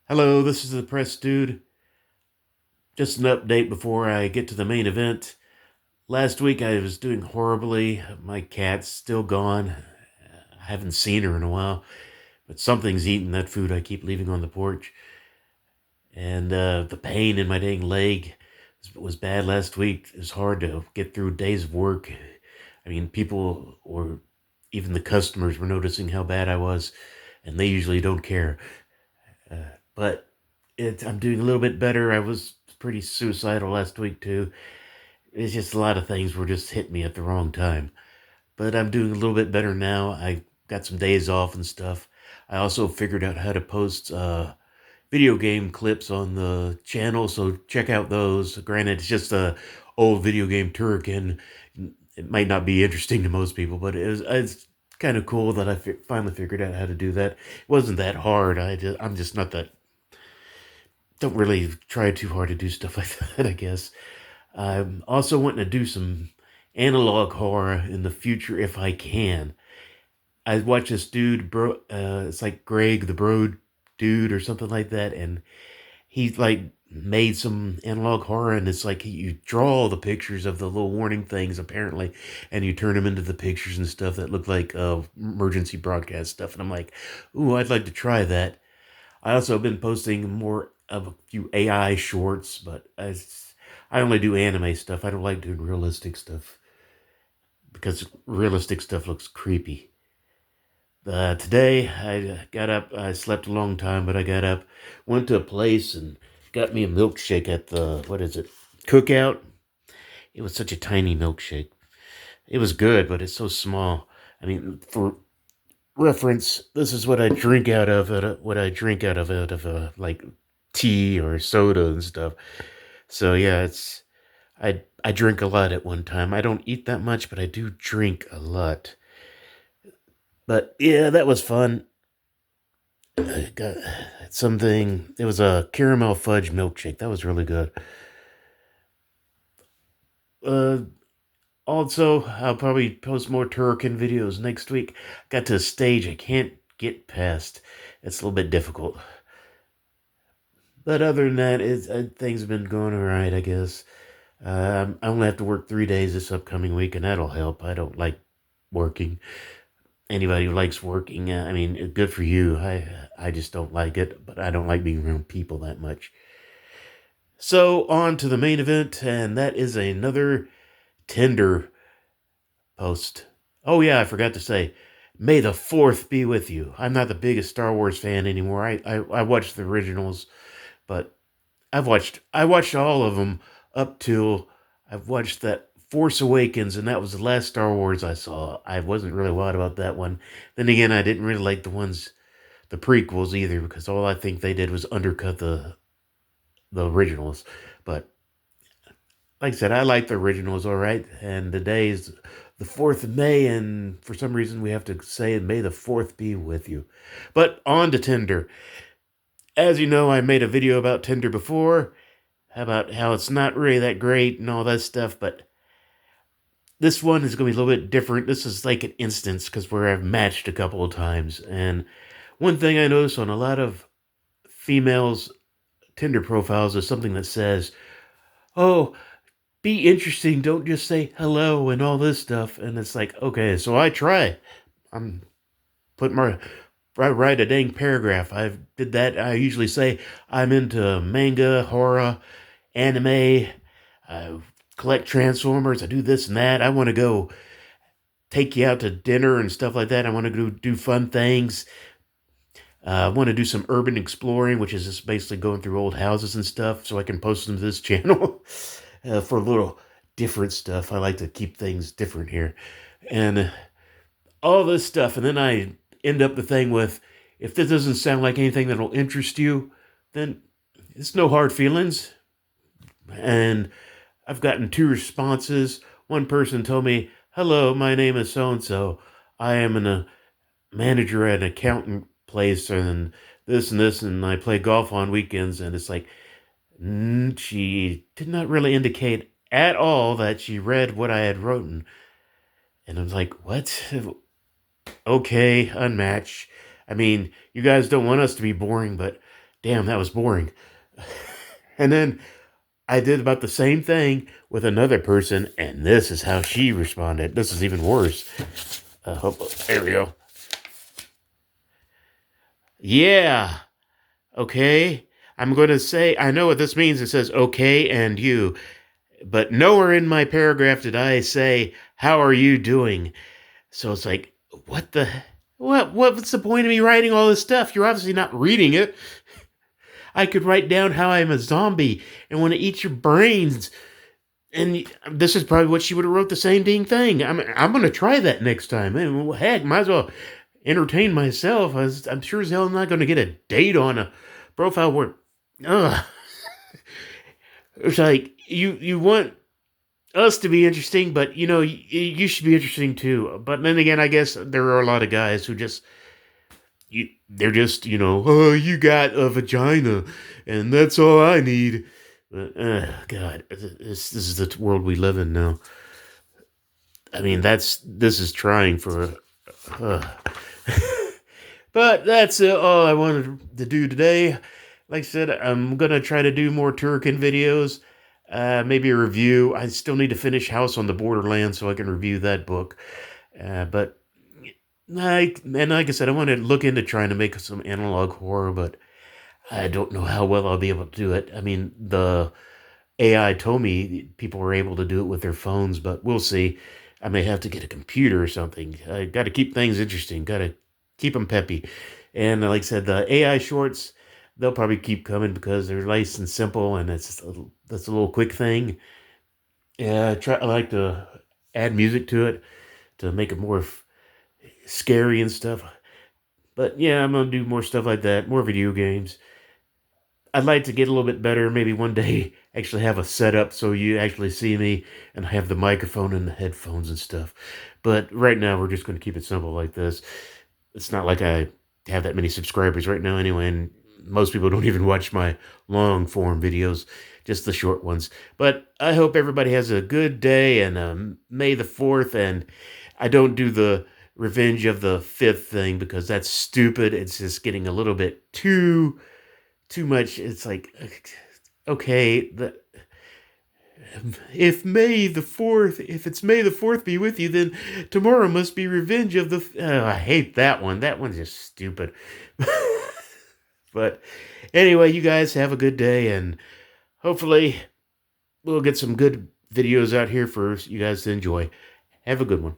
Hello, this is the Press Dude. Just an update before I get to the main event. Last week I was doing horribly. My cat's still gone. I haven't seen her in a while, but something's eating that food I keep leaving on the porch. And the pain in my dang leg was bad last week. It was hard to get through days of work. I mean, people or even the customers were noticing how bad I was, and they usually don't care. Uh, but I'm doing a little bit better. I was pretty suicidal last week too. It's just a lot of things were just hitting me at the wrong time. But I'm doing a little bit better now. I got some days off and stuff. I also figured out how to post video game clips on the channel, so check out those. Granted, it's just a old video game turrican. It might not be interesting to most people, but it's kind of cool that I finally figured out how to do that. It wasn't that hard. I'm just not that don't really try too hard to do stuff like that, I guess. I'm also wanting to do some analog horror in the future if I can. I watch this dude, bro. It's like Greg the Bro Dude or something like that, and he like made some analog horror, and it's like you draw the pictures of the little warning things apparently, and you turn them into the pictures and stuff that look like emergency broadcast stuff. And I'm like, ooh, I'd like to try that. I also have been posting more of a few AI shorts, but I only do anime stuff. I don't like doing realistic stuff because realistic stuff looks creepy. Today I got up. I slept a long time, but I got up, went to a place and got me a milkshake at the what is it, cookout. It was such a tiny milkshake. It was good, but it's so small. I mean, for reference, this is what I drink out of it. What I drink out of like tea or soda and stuff. So yeah, I drink a lot at one time. I don't eat that much, but I do drink a lot. But yeah, that was fun. I got something. It was a caramel fudge milkshake. That was really good. Uh, Also, I'll probably post more Turrican videos next week. Got to a stage I can't get past. It's a little bit difficult. But other than that, things have been going all right, I guess. I only have to work 3 days this upcoming week, and that'll help. I don't like working. Anybody who likes working, I mean, good for you. I just don't like it, but I don't like being around people that much. So on to the main event, and that is another Tinder post. Oh yeah, I forgot to say, May the Fourth be with you. I'm not the biggest Star Wars fan anymore. I watched the originals, but I watched all of them up till I've watched that Force Awakens, and that was the last Star Wars I saw. I wasn't really wild about that one. Then again, I didn't really like the prequels either, because all I think they did was undercut the originals. But like I said, I like the originals, all right. And today is the 4th of May, and for some reason we have to say May the 4th be with you. But on to Tinder. As you know, I made a video about Tinder before, about how it's not really that great and all that stuff, but this one is going to be a little bit different. This is like an instance because where I've matched a couple of times. And one thing I notice on a lot of females' Tinder profiles is something that says, oh, be interesting. Don't just say hello and all this stuff. And it's like, okay, so I try. I'm putting my I write a dang paragraph. I did that. I usually say I'm into manga, horror, anime. I collect Transformers. I do this and that. I want to go take you out to dinner and stuff like that. I want to go do fun things. I want to do some urban exploring, which is just basically going through old houses and stuff, so I can post them to this channel for a little different stuff. I like to keep things different here, and all this stuff. And then I end up the thing with, if this doesn't sound like anything that'll interest you, then it's no hard feelings. And I've gotten two responses. One person told me, "Hello, my name is so and so. I am a manager at an accountant place, and this, and I play golf on weekends." And it's like, she did not really indicate at all that she read what I had written. And I'm like, what? Okay, unmatched. I mean, you guys don't want us to be boring, but Damn, that was boring. And then I did about the same thing with another person, and this is how she responded. This is even worse. There we go. Yeah. Okay. I'm going to say, I know what this means. It says, okay, and you. But nowhere in my paragraph did I say, how are you doing? So it's like, what the, what's the point of me writing all this stuff? You're obviously not reading it. I could write down how I'm a zombie and want to eat your brains. And this is probably what she would have wrote the same dang thing. I'm going to try that next time. And heck, might as well entertain myself. I'm sure as hell not going to get a date on a profile where, ugh. It's like, you want us to be interesting, but you should be interesting too. But then again, I guess there are a lot of guys who just they're just oh, you got a vagina, and that's all I need. But, God, this is the world we live in now. I mean, this is trying for. Uh, but that's all I wanted to do today. Like I said, I'm gonna try to do more Turrican videos. Maybe a review. I still need to finish House on the Borderlands so I can review that book. But like I said, I want to look into trying to make some analog horror, but I don't know how well I'll be able to do it. I mean, the AI told me people were able to do it with their phones, but we'll see. I may have to get a computer or something. I got to keep things interesting. Got to keep them peppy. And like I said, the AI shorts, they'll probably keep coming because they're nice and simple, and that's a little quick thing. Yeah, I like to add music to it to make it more scary and stuff. But yeah, I'm gonna do more stuff like that, more video games. I'd like to get a little bit better. Maybe one day actually have a setup so you actually see me and have the microphone and the headphones and stuff. But right now, we're just going to keep it simple like this. It's not like I have that many subscribers right now anyway, and most people don't even watch my long form videos, just the short ones. But I hope everybody has a good day and May the 4th. And I don't do the Revenge of the 5th thing because that's stupid. It's just getting a little bit too much. It's like, okay, if it's May the 4th be with you, then tomorrow must be Revenge of the. Oh, I hate that one. That one's just stupid. But anyway, you guys have a good day, and hopefully we'll get some good videos out here for you guys to enjoy. Have a good one.